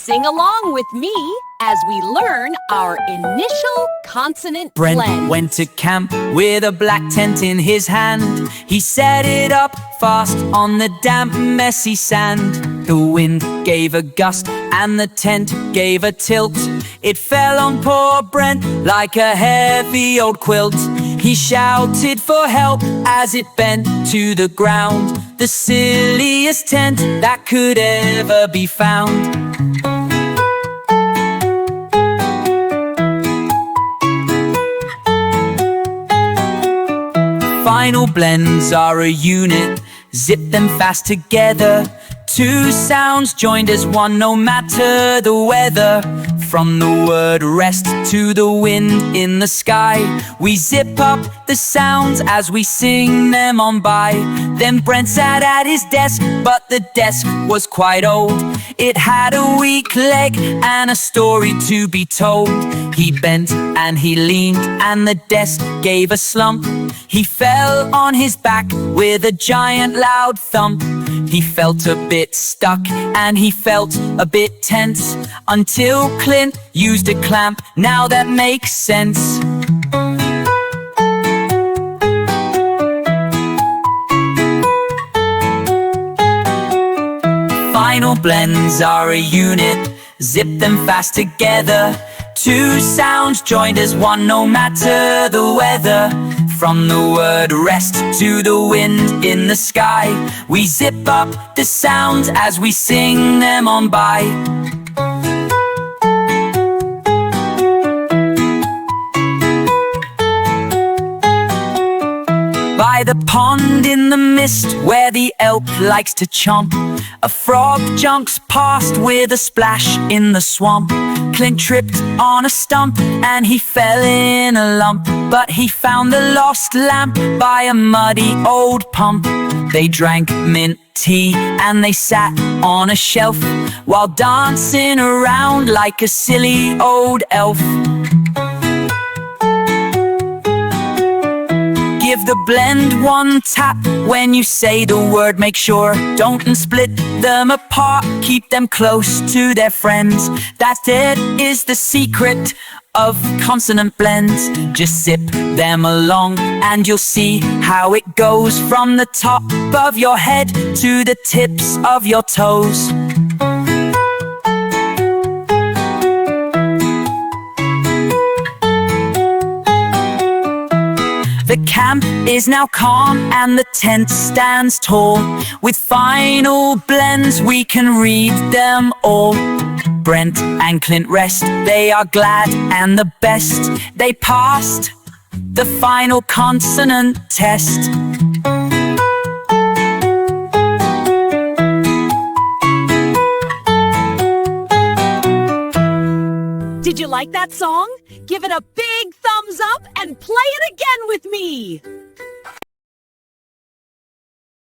Sing along with me as we learn our initial consonant Brent blend. went to camp with a black tent in his hand. He set it up fast on the damp, messy sand. The wind gave a gust and the tent gave a tilt. It fell on poor Brent like a heavy old quilt. He shouted for help as it bent to the ground. The silliest tent that could ever be found. Final blends are a unit. Zip them fast together. Two sounds joined as one, no matter the weather. From the word rest to the wind in the sky, we zip up the sounds as we sing them on by. Then Brent sat at his desk, but the desk was quite old. It had a weak leg and a story to be told. He bent and he leaned and the desk gave a slump. He fell on his back with a giant loud thump. He felt a bit stuck and he felt a bit tense, until Clint used a clamp. Now that makes sense. Final blends are a unit. Zip them fast together. Two sounds joined as one, no matter the weather. From the word rest to the wind in the sky, we zip up the sounds as we sing them on by. By the pond in the mist where the elk likes to chomp, a frog jumps past with a splash in the swamp. Clint tripped on a stump and he fell in a lump, but he found the lost lamp by a muddy old pump. They drank mint tea and they sat on a shelf while dancing around like a silly old elf. Give the blend one tap when you say the word. Make sure don't split them apart. Keep them close to their friends. That is the secret of consonant blends. Just zip them along and you'll see how it goes from the top of your head to the tips of your toes. The camp is now calm and the tent stands tall. With final blends we can read them all. Brent and Clint rest, they are glad and the best. They passed the final consonant test. Did you like that song? Give it a big thumbs up and play it again with me!